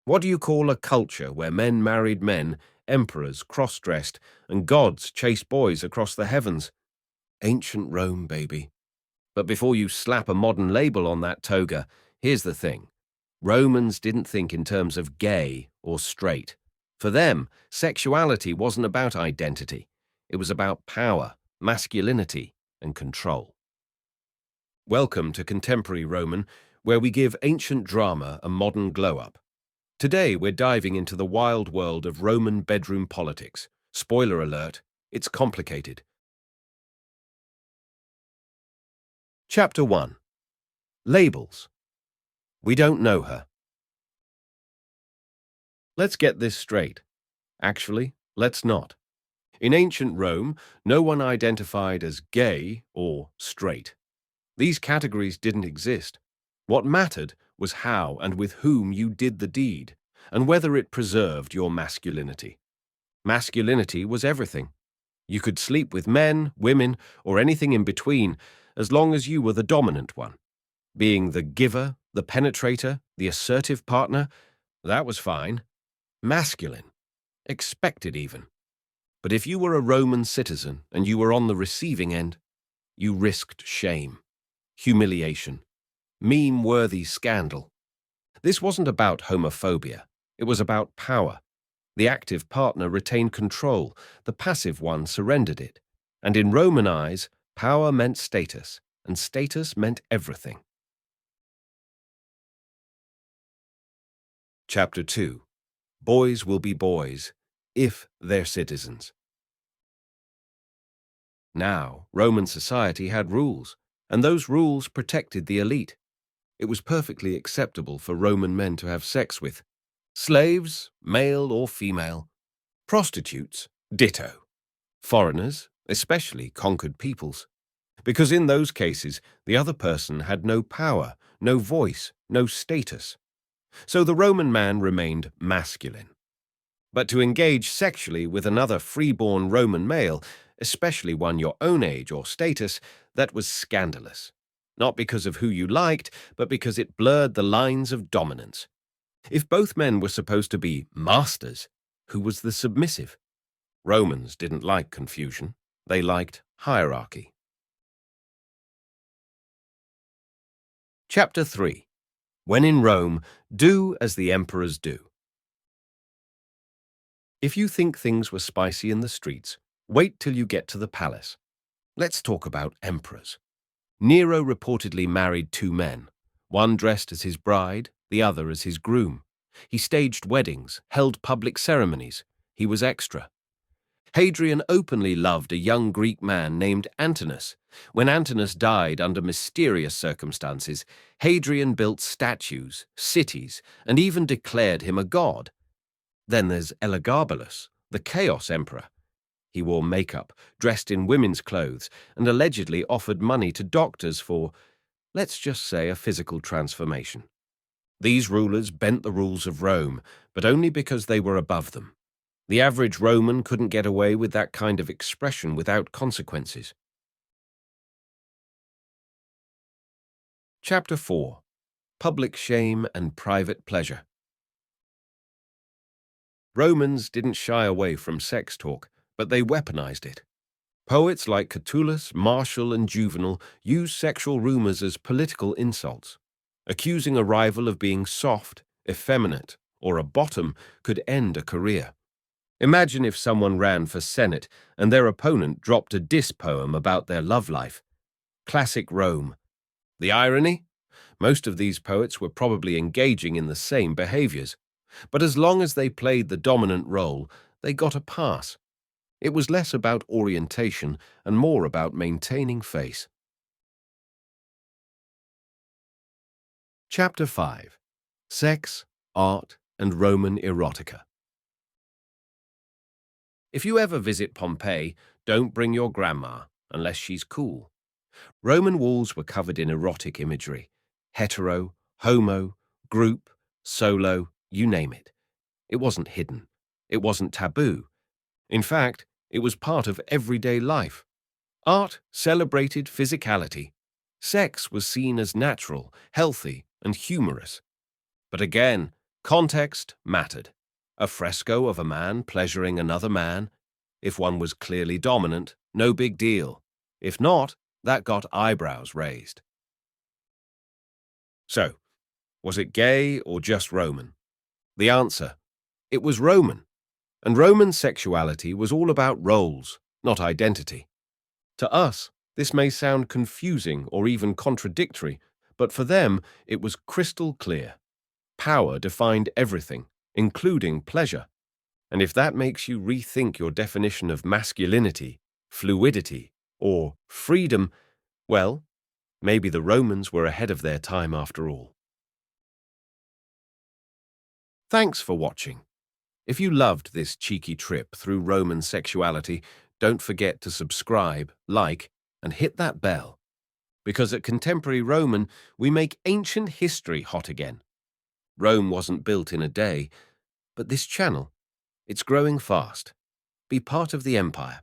What do you call a culture where men married men, emperors cross-dressed, and gods chased boys across the heavens? Ancient Rome, baby. But before you slap a modern label on that toga, here's the thing. Romans didn't think in terms of gay or straight. For them, sexuality wasn't about identity. It was about power, masculinity, and control. Welcome to Contemporary Roman, where we give ancient drama a modern glow-up. Today, we're diving into the wild world of Roman bedroom politics. Spoiler alert, it's complicated. Chapter 1. Labels. We don't know her. Let's get this straight. Actually, let's not. In ancient Rome, no one identified as gay or straight. These categories didn't exist. What mattered was how and with whom you did the deed, and whether it preserved your masculinity. Masculinity was everything. You could sleep with men, women, or anything in between, as long as you were the dominant one. Being the giver, the penetrator, the assertive partner, that was fine. Masculine. Expected even. But if you were a Roman citizen and you were on the receiving end, you risked shame, humiliation, meme-worthy scandal. This wasn't about homophobia. It was about power. The active partner retained control, the passive one surrendered it. And in Roman eyes, power meant status, and status meant everything. Chapter 2. Boys will be boys, if they're citizens. Now, Roman society had rules, and those rules protected the elite. It was perfectly acceptable for Roman men to have sex with slaves, male or female, prostitutes, ditto, foreigners, especially conquered peoples, because in those cases the other person had no power, no voice, no status. So the Roman man remained masculine. But to engage sexually with another freeborn Roman male, especially one your own age or status, that was scandalous. Not because of who you liked, but because it blurred the lines of dominance. If both men were supposed to be masters, who was the submissive? Romans didn't like confusion. They liked hierarchy. Chapter 3. When in Rome, do as the emperors do. If you think things were spicy in the streets, wait till you get to the palace. Let's talk about emperors. Nero reportedly married two men, one dressed as his bride, the other as his groom. He staged weddings, held public ceremonies. He was extra. Hadrian openly loved a young Greek man named Antinous. When Antinous died under mysterious circumstances, Hadrian built statues, cities, and even declared him a god. Then there's Elagabalus, the Chaos Emperor. He wore makeup, dressed in women's clothes, and allegedly offered money to doctors for, let's just say, a physical transformation. These rulers bent the rules of Rome, but only because they were above them. The average Roman couldn't get away with that kind of expression without consequences. Chapter 4. Public Shame and Private Pleasure. Romans didn't shy away from sex talk, but they weaponized it. Poets like Catullus, Martial, and Juvenal used sexual rumors as political insults. Accusing a rival of being soft, effeminate, or a bottom could end a career. Imagine if someone ran for Senate and their opponent dropped a diss poem about their love life. Classic Rome. The irony? Most of these poets were probably engaging in the same behaviors. But as long as they played the dominant role, they got a pass. It was less about orientation and more about maintaining face. Chapter 5. Sex, Art, and Roman Erotica. If you ever visit Pompeii, don't bring your grandma, unless she's cool. Roman walls were covered in erotic imagery. Hetero, homo, group, solo, you name it. It wasn't hidden. It wasn't taboo. In fact, it was part of everyday life. Art celebrated physicality. Sex was seen as natural, healthy, and humorous. But again, Context mattered. A fresco of a man pleasuring another man. If one was clearly dominant, no big deal. If not, that got eyebrows raised. So, was it gay or just Roman? The answer: it was Roman. And Roman sexuality was all about roles, not identity. To us, this may sound confusing or even contradictory, but for them, it was crystal clear. Power defined everything, including pleasure. And if that makes you rethink your definition of masculinity, fluidity, or freedom, well, maybe the Romans were ahead of their time after all. Thanks for watching. If you loved this cheeky trip through Roman sexuality, don't forget to subscribe, like, and hit that bell. Because at Contemporary Roman, we make ancient history hot again. Rome wasn't built in a day, but this channel, it's growing fast. Be part of the empire.